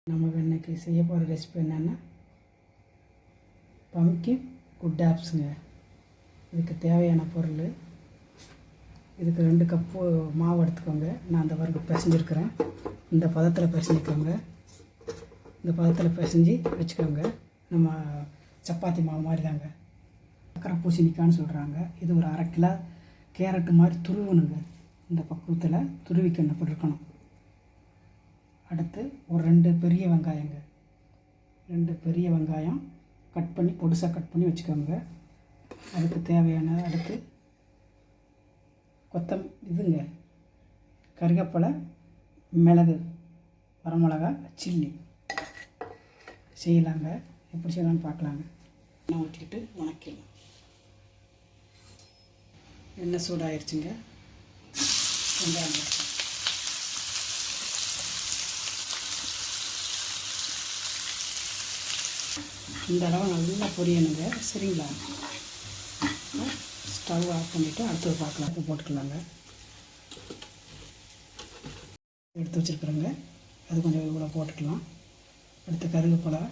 நமக்கு இன்றைக்கி செய்ய போகிற ரெசிபி என்னென்னா பம்கின் குட் ஆப்ஸுங்க. இதுக்கு தேவையான பொருள், இதுக்கு 2 கப்பு மாவு எடுத்துக்கோங்க. நான் அந்த வரைக்கும் பிசைஞ்சிருக்கிறேன். இந்த பதத்தில் பிசைஞ்சிக்கோங்க. இந்த பதத்தில் பிசைஞ்சு வச்சுக்கோங்க. நம்ம சப்பாத்தி மாவு மாதிரி தாங்க. சக்கரை பூசணிக்கான்னு சொல்கிறாங்க. இது ஒரு 1/2 கிலோ கேரட்டு மாதிரி துருவணுங்க. இந்த பக்குவத்தில் துருவிக்கணும், அப்படி இருக்கணும். அடுத்து ஒரு 2 பெரிய வெங்காயங்க. 2 பெரிய வெங்காயம் கட் பண்ணி பொடிசாக கட் பண்ணி வச்சுக்கோங்க. அதுக்கு தேவையான அடுத்து இதுங்க கருவேப்பிலை, மிளகு, வரமிளகா, சில்லி செய்யலாங்க. எப்படி செய்யலாம்னு பார்க்கலாங்க. எண்ணெய் ஊற்றிக்கிட்டு வணக்கலாம். எண்ணெய் சூடாகிடுச்சுங்க. வெங்காயம் இந்த அளவு நல்லா பொரியணுங்க. சரிங்களா? ஸ்டவ் ஆஃப் பண்ணிவிட்டு அடுத்தது பார்க்கலாம். உப்பு போட்டுக்கலாங்க. எடுத்து வச்சுருக்குறோங்க. அது கொஞ்சம் இவ்வளோ போட்டுக்கலாம். அடுத்து கருவேப்பிலை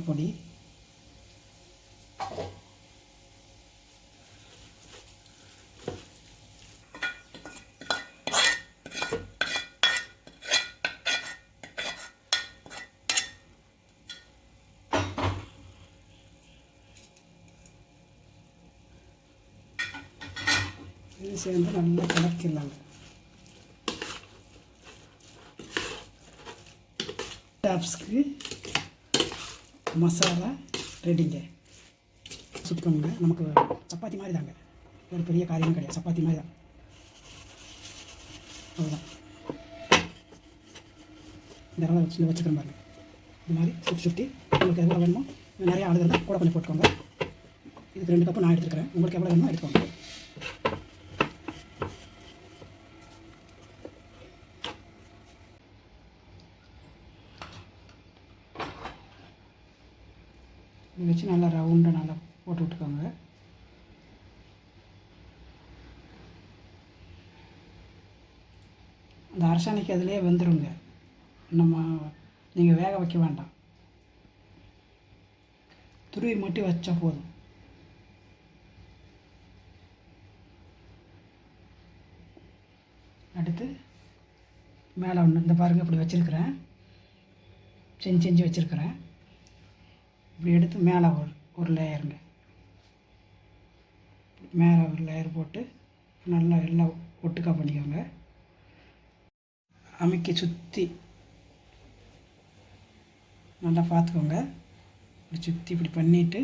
பொடி, இது சேர்ந்து நல்லா கலக்கிடலாங்க. டாப்ஸ்க்கு மசாலா ரெடிங்க. சுட்டுக்கோங்க. நமக்கு சப்பாத்தி மாதிரி தாங்க, ஒரு பெரிய காரியமும் கிடையாது. சப்பாத்தி மாதிரி தான், அவ்வளோதான். இந்த அளவு வச்சுக்கிறேன் பாருங்க. இந்த மாதிரி சுற்றி உங்களுக்கு எவ்வளோ வேணுமோ, நிறைய ஆளுகள் தான் கூட கொஞ்சம் போட்டுக்கோங்க. இதுக்கு 2 கப்பு நான் எடுத்துக்கிறேன். உங்களுக்கு எவ்வளோ வேணுமோ எடுத்துக்கோங்க. இதை வச்சு நல்லா ரவுண்டாக நல்லா போட்டு விட்டுக்கோங்க. அந்த அரசாணிக்கு அதிலே வெந்துருங்க. நீங்கள் வேக வைக்க வேண்டாம். துருவி மட்டும் வச்சா போதும். அடுத்து மேலே ஒன்று இந்த பாருங்கள், இப்படி வச்சுருக்கிறேன். செஞ்சு வச்சுருக்கிறேன். இப்படி எடுத்து மேலே ஒரு லேயருங்க. மேலே ஒரு லேயர் போட்டு நல்லா எல்லாம் ஒட்டுக்கா பண்ணிக்கோங்க. அமைக்க சுற்றி நல்லா பார்த்துக்கோங்க. இப்படி சுற்றி இப்படி பண்ணிவிட்டு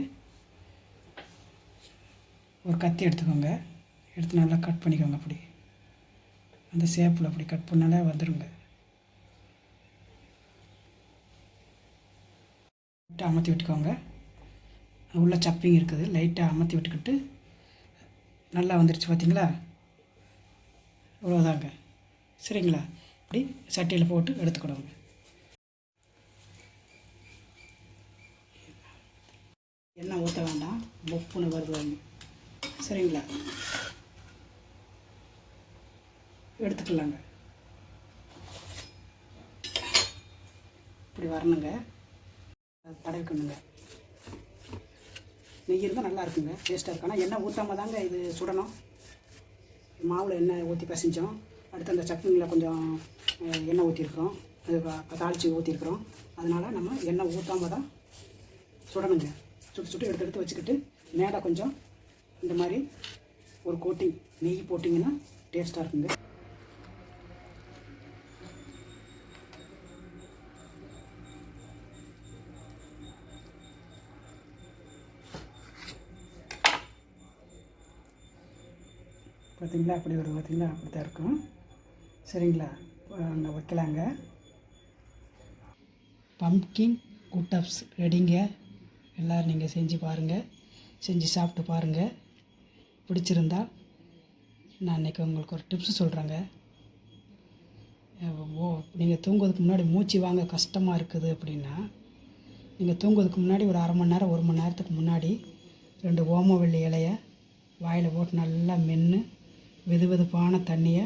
ஒரு கத்தி எடுத்துக்கோங்க. எடுத்து நல்லா கட் பண்ணிக்கோங்க. அப்படி அந்த ஷேப்பில் அப்படி கட் பண்ணாலே வந்துடுங்க. லைட்டாக அமர்த்தி விட்டுக்கோங்க. உள்ள சப்பிங் இருக்குது, லைட்டாக அமர்த்தி விட்டுக்கிட்டு நல்லா வந்துடுச்சு. பார்த்தீங்களா? இவ்வளோதாங்க. சரிங்களா? இப்படி சட்டியில் போட்டு எடுத்துக்கிடுவோங்க. எண்ணெய் ஊற்ற வேண்டாம், பொப்புன்னு வருவாங்க. சரிங்களா? எடுத்துக்கலாங்க. இப்படி வரணுங்க. தடவிக்கணுங்க. நெய் இருந்தால் நல்லா இருக்குங்க, டேஸ்ட்டாக இருக்கும். ஆனால் எண்ணெய் ஊற்றாம தாங்க இது சுடணும். மாவில் எண்ணெய் ஊற்றி பிசைஞ்சோம். அடுத்து அந்த சட்னியில் கொஞ்சம் எண்ணெய் ஊற்றிருக்கிறோம், அது தாளித்து ஊற்றிருக்கிறோம். அதனால் நம்ம எண்ணெய் ஊற்றாம தான் சுடணுங்க. சுட்டு எடுத்து வச்சுக்கிட்டு மேலே கொஞ்சம் இந்த மாதிரி ஒரு கோட்டிங் நெய் போட்டிங்கன்னா டேஸ்ட்டாக இருக்குங்க. பார்த்தீங்களா? அப்படி ஒரு பார்த்தீங்களா? அப்படி தான் இருக்கும். சரிங்களா? அங்கே வைக்கலாங்க. பம்கின் குட் ஆப்ஸ் ரெடிங்க. எல்லோரும் நீங்கள் செஞ்சு பாருங்கள், செஞ்சு சாப்பிட்டு பாருங்கள். பிடிச்சிருந்தா நான் இன்றைக்கி உங்களுக்கு ஒரு டிப்ஸ் சொல்கிறேங்க. நீங்கள் தூங்குவதுக்கு முன்னாடி மூச்சு வாங்க கஷ்டமாக இருக்குது அப்படின்னா, நீங்கள் தூங்குவதுக்கு முன்னாடி ஒரு 1/2 மணி நேரம் 1 மணி நேரத்துக்கு முன்னாடி 2 ஓமவல்லி இலையை வாயில் போட்டு நல்லா மென்று வெதுவெதுப்பான தண்ணியை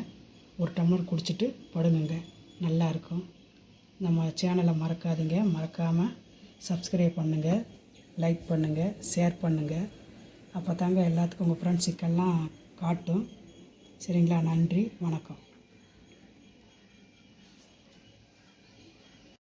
ஒரு டம்ளர் குடிச்சிட்டு படுங்குங்க. நல்லாயிருக்கும். நம்ம சேனலை மறக்காதீங்க. மறக்காமல் சப்ஸ்கிரைப் பண்ணுங்கள், லைக் பண்ணுங்கள், ஷேர் பண்ணுங்கள். அப்போ தாங்க எல்லாத்துக்கும் உங்கள் ஃப்ரெண்ட்ஸுக்கெல்லாம் காட்டும். சரிங்களா? நன்றி, வணக்கம்.